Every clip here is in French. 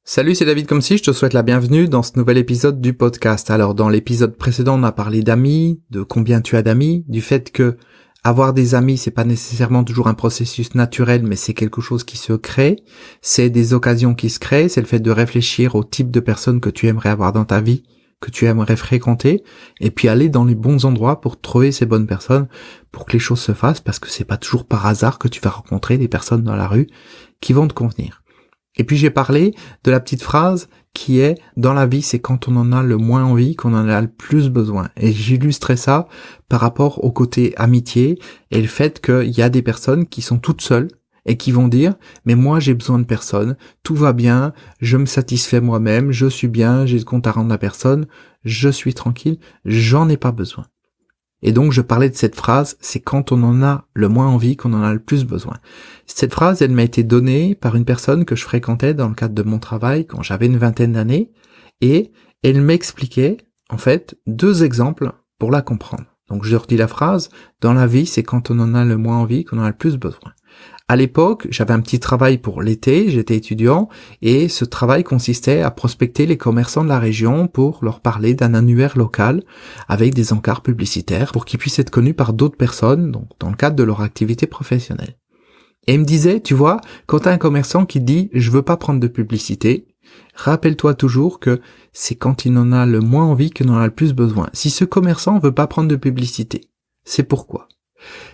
Salut, c'est David Comsi, je te souhaite la bienvenue dans ce nouvel épisode du podcast. Alors, dans l'épisode précédent, on a parlé d'amis, de combien tu as d'amis, du fait que avoir des amis, c'est pas nécessairement toujours un processus naturel, mais c'est quelque chose qui se crée. C'est des occasions qui se créent, c'est le fait de réfléchir au type de personnes que tu aimerais avoir dans ta vie, que tu aimerais fréquenter, et puis aller dans les bons endroits pour trouver ces bonnes personnes, pour que les choses se fassent, parce que c'est pas toujours par hasard que tu vas rencontrer des personnes dans la rue qui vont te convenir. Et puis j'ai parlé de la petite phrase qui est « dans la vie, c'est quand on en a le moins envie qu'on en a le plus besoin ». Et j'illustrais ça par rapport au côté amitié et le fait qu'il y a des personnes qui sont toutes seules et qui vont dire « mais moi j'ai besoin de personne, tout va bien, je me satisfais moi-même, je suis bien, j'ai de compte à rendre à personne, je suis tranquille, j'en ai pas besoin ». Et donc je parlais de cette phrase, c'est quand on en a le moins envie qu'on en a le plus besoin. Cette phrase, elle m'a été donnée par une personne que je fréquentais dans le cadre de mon travail quand j'avais une vingtaine d'années, et elle m'expliquait, en fait, 2 exemples pour la comprendre. Donc je redis la phrase, dans la vie, c'est quand on en a le moins envie qu'on en a le plus besoin. À l'époque, j'avais un petit travail pour l'été, j'étais étudiant, et ce travail consistait à prospecter les commerçants de la région pour leur parler d'un annuaire local avec des encarts publicitaires pour qu'ils puissent être connus par d'autres personnes, donc dans le cadre de leur activité professionnelle. Et il me disait, tu vois, quand t'as un commerçant qui dit « je veux pas prendre de publicité », rappelle-toi toujours que c'est quand il en a le moins envie qu'il en a le plus besoin. Si ce commerçant veut pas prendre de publicité, c'est pourquoi?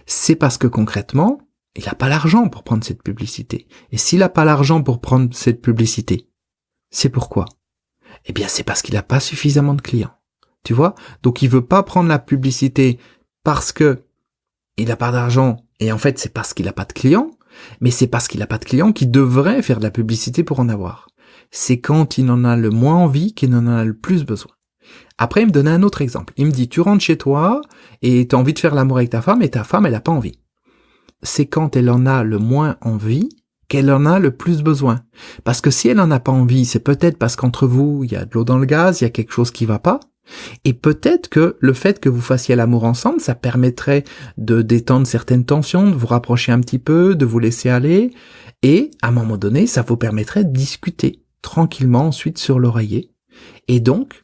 C'est parce que concrètement, il n'a pas l'argent pour prendre cette publicité. Et s'il n'a pas l'argent pour prendre cette publicité, c'est pourquoi? Eh bien, c'est parce qu'il n'a pas suffisamment de clients. Tu vois? Donc, il veut pas prendre la publicité parce que il n'a pas d'argent. Et en fait, c'est parce qu'il n'a pas de clients. Mais c'est parce qu'il n'a pas de clients qu'il devrait faire de la publicité pour en avoir. C'est quand il en a le moins envie qu'il en a le plus besoin. Après, il me donnait un autre exemple. Il me dit, tu rentres chez toi et tu as envie de faire l'amour avec ta femme et ta femme, elle n'a pas envie. C'est quand elle en a le moins envie qu'elle en a le plus besoin. Parce que si elle en a pas envie, c'est peut-être parce qu'entre vous, il y a de l'eau dans le gaz, il y a quelque chose qui va pas. Et peut-être que le fait que vous fassiez l'amour ensemble, ça permettrait de détendre certaines tensions, de vous rapprocher un petit peu, de vous laisser aller. Et à un moment donné, ça vous permettrait de discuter tranquillement ensuite sur l'oreiller. Et donc,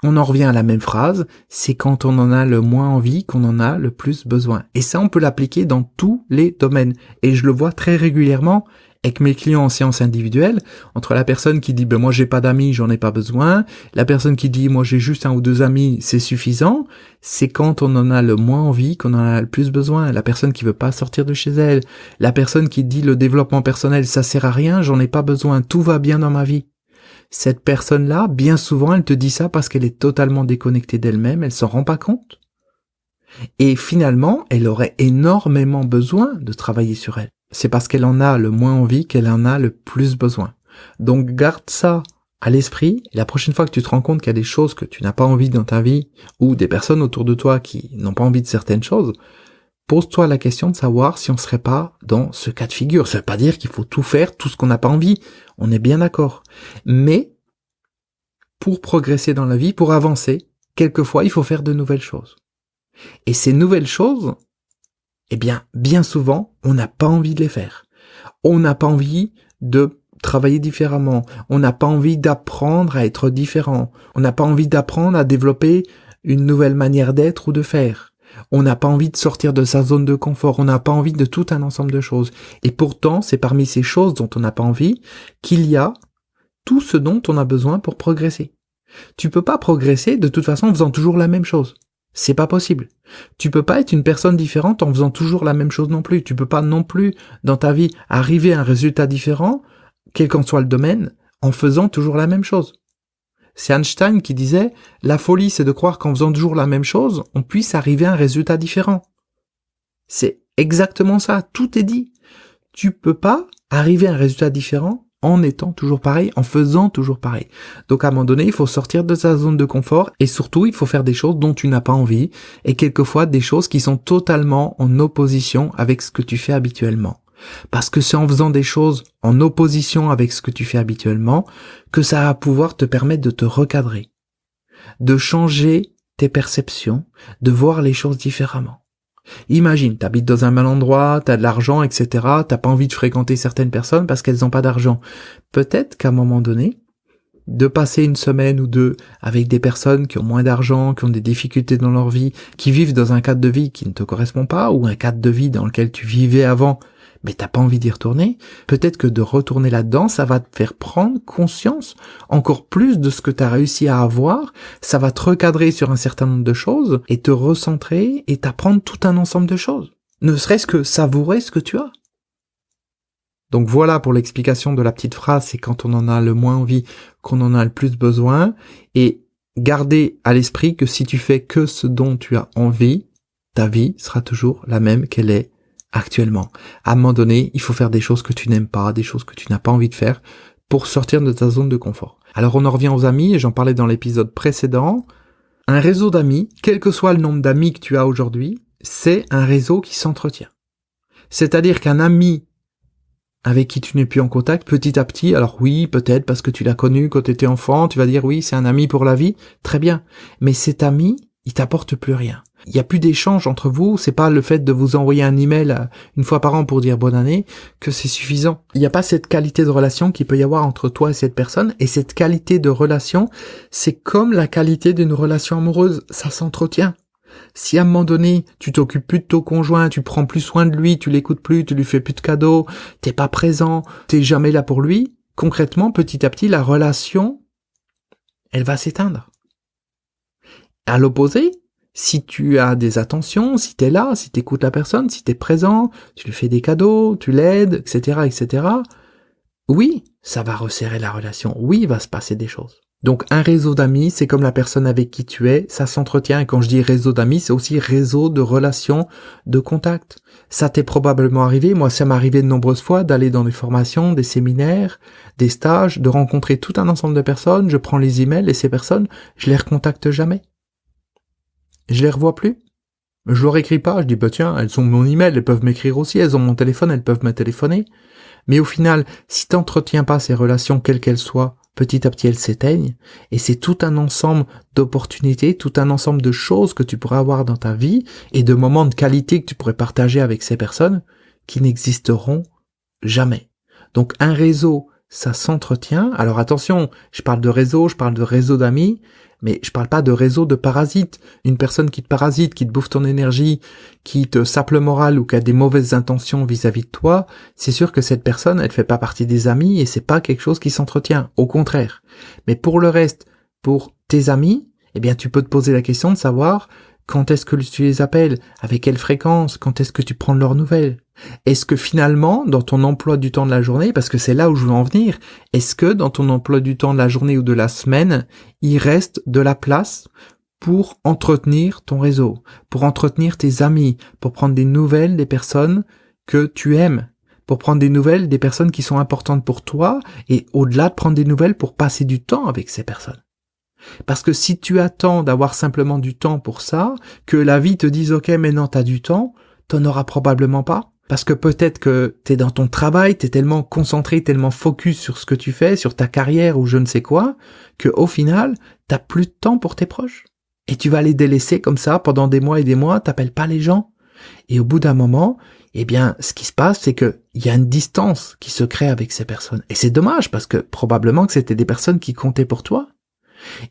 on en revient à la même phrase, c'est quand on en a le moins envie qu'on en a le plus besoin. Et ça, on peut l'appliquer dans tous les domaines. Et je le vois très régulièrement avec mes clients en séance individuelle, entre la personne qui dit moi j'ai pas d'amis, j'en ai pas besoin, la personne qui dit moi j'ai juste 1 ou 2 amis, c'est suffisant, c'est quand on en a le moins envie qu'on en a le plus besoin. La personne qui veut pas sortir de chez elle, la personne qui dit le développement personnel ça sert à rien, j'en ai pas besoin, tout va bien dans ma vie. Cette personne-là, bien souvent, elle te dit ça parce qu'elle est totalement déconnectée d'elle-même, elle s'en rend pas compte. Et finalement, elle aurait énormément besoin de travailler sur elle. C'est parce qu'elle en a le moins envie qu'elle en a le plus besoin. Donc garde ça à l'esprit. La prochaine fois que tu te rends compte qu'il y a des choses que tu n'as pas envie dans ta vie, ou des personnes autour de toi qui n'ont pas envie de certaines choses, pose-toi la question de savoir si on serait pas dans ce cas de figure. Ça veut pas dire qu'il faut tout faire, tout ce qu'on n'a pas envie. On est bien d'accord. Mais, pour progresser dans la vie, pour avancer, quelquefois, il faut faire de nouvelles choses. Et ces nouvelles choses, eh bien, bien souvent, on n'a pas envie de les faire. On n'a pas envie de travailler différemment. On n'a pas envie d'apprendre à être différent. On n'a pas envie d'apprendre à développer une nouvelle manière d'être ou de faire. On n'a pas envie de sortir de sa zone de confort, on n'a pas envie de tout un ensemble de choses. Et pourtant, c'est parmi ces choses dont on n'a pas envie qu'il y a tout ce dont on a besoin pour progresser. Tu peux pas progresser de toute façon en faisant toujours la même chose. C'est pas possible. Tu peux pas être une personne différente en faisant toujours la même chose non plus. Tu peux pas non plus, dans ta vie, arriver à un résultat différent, quel qu'en soit le domaine, en faisant toujours la même chose. C'est Einstein qui disait « La folie, c'est de croire qu'en faisant toujours la même chose, on puisse arriver à un résultat différent. » C'est exactement ça, tout est dit. Tu peux pas arriver à un résultat différent en étant toujours pareil, en faisant toujours pareil. Donc à un moment donné, il faut sortir de sa zone de confort et surtout, il faut faire des choses dont tu n'as pas envie et quelquefois des choses qui sont totalement en opposition avec ce que tu fais habituellement. Parce que c'est en faisant des choses en opposition avec ce que tu fais habituellement que ça va pouvoir te permettre de te recadrer, de changer tes perceptions, de voir les choses différemment. Imagine, t'habites dans un mal endroit, t'as de l'argent, etc., t'as pas envie de fréquenter certaines personnes parce qu'elles n'ont pas d'argent. Peut-être qu'à un moment donné, de passer une semaine ou deux avec des personnes qui ont moins d'argent, qui ont des difficultés dans leur vie, qui vivent dans un cadre de vie qui ne te correspond pas, ou un cadre de vie dans lequel tu vivais avant, mais t'as pas envie d'y retourner, peut-être que de retourner là-dedans, ça va te faire prendre conscience encore plus de ce que tu as réussi à avoir, ça va te recadrer sur un certain nombre de choses, et te recentrer, et t'apprendre tout un ensemble de choses. Ne serait-ce que savourer ce que tu as. Donc voilà pour l'explication de la petite phrase, c'est quand on en a le moins envie qu'on en a le plus besoin, et garder à l'esprit que si tu fais que ce dont tu as envie, ta vie sera toujours la même qu'elle est actuellement. À un moment donné, il faut faire des choses que tu n'aimes pas, des choses que tu n'as pas envie de faire pour sortir de ta zone de confort. Alors on en revient aux amis, et j'en parlais dans l'épisode précédent. Un réseau d'amis, quel que soit le nombre d'amis que tu as aujourd'hui, c'est un réseau qui s'entretient. C'est-à-dire qu'un ami avec qui tu n'es plus en contact, petit à petit, alors oui, peut-être parce que tu l'as connu quand tu étais enfant, tu vas dire oui, c'est un ami pour la vie, très bien. Mais cet ami, il t'apporte plus rien. Il n'y a plus d'échange entre vous, c'est pas le fait de vous envoyer un email une fois par an pour dire bonne année que c'est suffisant. Il n'y a pas cette qualité de relation qu'il peut y avoir entre toi et cette personne, et cette qualité de relation, c'est comme la qualité d'une relation amoureuse, ça s'entretient. Si à un moment donné, tu t'occupes plus de ton conjoint, tu prends plus soin de lui, tu l'écoutes plus, tu lui fais plus de cadeaux, t'es pas présent, t'es jamais là pour lui, concrètement, petit à petit, la relation, elle va s'éteindre. À l'opposé, si tu as des attentions, si t'es là, si t'écoutes la personne, si t'es présent, tu lui fais des cadeaux, tu l'aides, etc., etc., oui, ça va resserrer la relation, oui, il va se passer des choses. Donc un réseau d'amis, c'est comme la personne avec qui tu es, ça s'entretient, et quand je dis réseau d'amis, c'est aussi réseau de relations, de contacts. Ça t'est probablement arrivé, moi ça m'est arrivé de nombreuses fois d'aller dans des formations, des séminaires, des stages, de rencontrer tout un ensemble de personnes, je prends les emails et ces personnes, je les recontacte jamais. Je les revois plus. Je leur écris pas, je dis bah tiens, elles ont mon email, elles peuvent m'écrire aussi, elles ont mon téléphone, elles peuvent me téléphoner. Mais au final, si t'entretiens pas ces relations quelles qu'elles soient, petit à petit elles s'éteignent, et c'est tout un ensemble d'opportunités, tout un ensemble de choses que tu pourrais avoir dans ta vie, et de moments de qualité que tu pourrais partager avec ces personnes, qui n'existeront jamais. Donc un réseau, ça s'entretient. Alors attention, je parle de réseau d'amis, mais je parle pas de réseau de parasites. Une personne qui te parasite, qui te bouffe ton énergie, qui te sape le moral ou qui a des mauvaises intentions vis-à-vis de toi, c'est sûr que cette personne, elle fait pas partie des amis et c'est pas quelque chose qui s'entretient. Au contraire. Mais pour le reste, pour tes amis, eh bien, tu peux te poser la question de savoir quand est-ce que tu les appelles, avec quelle fréquence, quand est-ce que tu prends de leurs nouvelles. Est-ce que finalement, dans ton emploi du temps de la journée, parce que c'est là où je veux en venir, est-ce que dans ton emploi du temps de la journée ou de la semaine, il reste de la place pour entretenir ton réseau, pour entretenir tes amis, pour prendre des nouvelles des personnes que tu aimes, pour prendre des nouvelles des personnes qui sont importantes pour toi, et au-delà de prendre des nouvelles pour passer du temps avec ces personnes. Parce que si tu attends d'avoir simplement du temps pour ça, que la vie te dise ok maintenant t'as du temps, t'en auras probablement pas. Parce que peut-être que t'es dans ton travail, t'es tellement concentré, tellement focus sur ce que tu fais, sur ta carrière ou je ne sais quoi, que au final, t'as plus de temps pour tes proches. Et tu vas les délaisser comme ça pendant des mois et des mois, t'appelles pas les gens. Et au bout d'un moment, eh bien, ce qui se passe, c'est que il y a une distance qui se crée avec ces personnes. Et c'est dommage parce que probablement que c'était des personnes qui comptaient pour toi.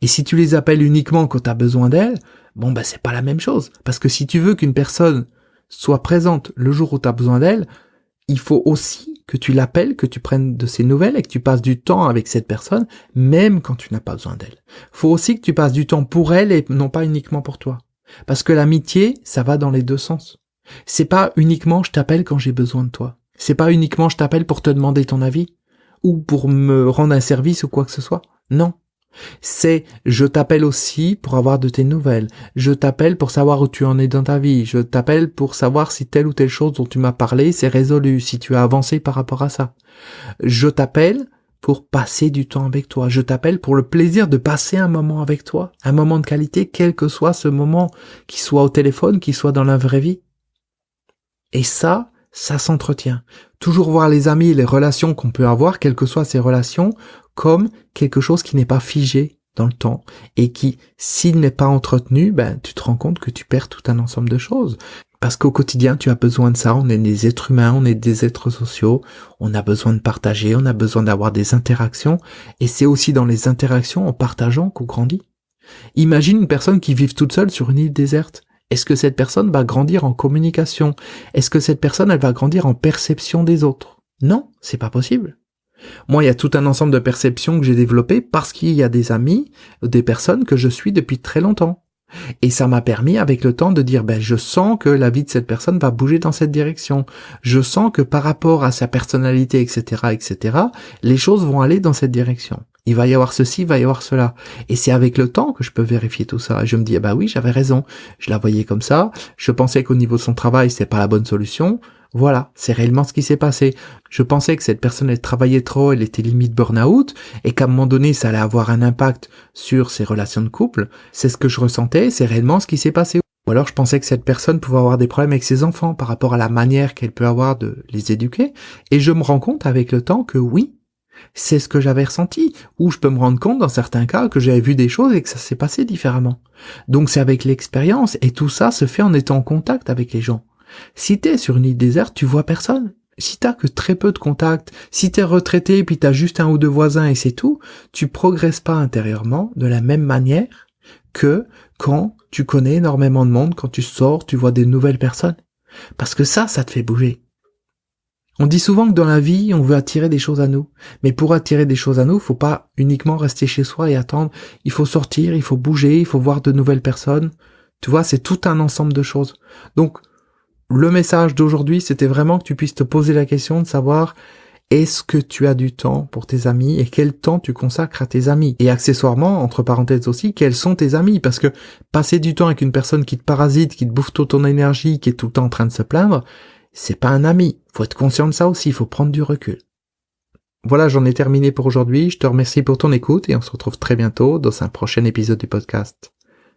Et si tu les appelles uniquement quand tu as besoin d'elles, bon c'est pas la même chose. Parce que si tu veux qu'une personne soit présente le jour où tu as besoin d'elle, il faut aussi que tu l'appelles, que tu prennes de ses nouvelles et que tu passes du temps avec cette personne, même quand tu n'as pas besoin d'elle. Faut aussi que tu passes du temps pour elle et non pas uniquement pour toi. Parce que l'amitié, ça va dans les deux sens. C'est pas uniquement je t'appelle quand j'ai besoin de toi. C'est pas uniquement je t'appelle pour te demander ton avis ou pour me rendre un service ou quoi que ce soit. Non. C'est je t'appelle aussi pour avoir de tes nouvelles, je t'appelle pour savoir où tu en es dans ta vie, je t'appelle pour savoir si telle ou telle chose dont tu m'as parlé c'est résolu, si tu as avancé par rapport à ça. Je t'appelle pour passer du temps avec toi, je t'appelle pour le plaisir de passer un moment avec toi, un moment de qualité, quel que soit ce moment, qu'il soit au téléphone, qu'il soit dans la vraie vie. Et ça s'entretient. Toujours voir les amis et les relations qu'on peut avoir, quelles que soient ces relations, comme quelque chose qui n'est pas figé dans le temps et qui, s'il n'est pas entretenu, tu te rends compte que tu perds tout un ensemble de choses. Parce qu'au quotidien, tu as besoin de ça. On est des êtres humains, on est des êtres sociaux. On a besoin de partager, on a besoin d'avoir des interactions. Et c'est aussi dans les interactions, en partageant, qu'on grandit. Imagine une personne qui vit toute seule sur une île déserte. Est-ce que cette personne va grandir en communication? Est-ce que cette personne, elle va grandir en perception des autres? Non, c'est pas possible. Moi, il y a tout un ensemble de perceptions que j'ai développées parce qu'il y a des amis, des personnes que je suis depuis très longtemps. Et ça m'a permis avec le temps de dire, je sens que la vie de cette personne va bouger dans cette direction. Je sens que par rapport à sa personnalité, etc., les choses vont aller dans cette direction. Il va y avoir ceci, il va y avoir cela. Et c'est avec le temps que je peux vérifier tout ça. Et je me dis, oui, j'avais raison. Je la voyais comme ça. Je pensais qu'au niveau de son travail, c'était pas la bonne solution. Voilà, c'est réellement ce qui s'est passé. Je pensais que cette personne, elle travaillait trop, elle était limite burn-out, et qu'à un moment donné, ça allait avoir un impact sur ses relations de couple. C'est ce que je ressentais, c'est réellement ce qui s'est passé. Ou alors je pensais que cette personne pouvait avoir des problèmes avec ses enfants par rapport à la manière qu'elle peut avoir de les éduquer. Et je me rends compte avec le temps que oui, c'est ce que j'avais ressenti. Ou je peux me rendre compte dans certains cas que j'avais vu des choses et que ça s'est passé différemment. Donc c'est avec l'expérience, et tout ça se fait en étant en contact avec les gens. Si t'es sur une île déserte, tu vois personne. Si t'as que très peu de contacts, si t'es retraité et puis t'as juste un ou deux voisins et c'est tout, tu progresses pas intérieurement de la même manière que quand tu connais énormément de monde, quand tu sors, tu vois des nouvelles personnes. Parce que ça te fait bouger. On dit souvent que dans la vie, on veut attirer des choses à nous. Mais pour attirer des choses à nous, faut pas uniquement rester chez soi et attendre. Il faut sortir, il faut bouger, il faut voir de nouvelles personnes. Tu vois, c'est tout un ensemble de choses. Donc, le message d'aujourd'hui, c'était vraiment que tu puisses te poser la question de savoir est-ce que tu as du temps pour tes amis et quel temps tu consacres à tes amis. Et accessoirement, entre parenthèses aussi, quels sont tes amis? Parce que passer du temps avec une personne qui te parasite, qui te bouffe toute ton énergie, qui est tout le temps en train de se plaindre, c'est pas un ami. Faut être conscient de ça aussi, il faut prendre du recul. Voilà, j'en ai terminé pour aujourd'hui. Je te remercie pour ton écoute et on se retrouve très bientôt dans un prochain épisode du podcast.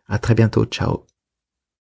À très bientôt, ciao.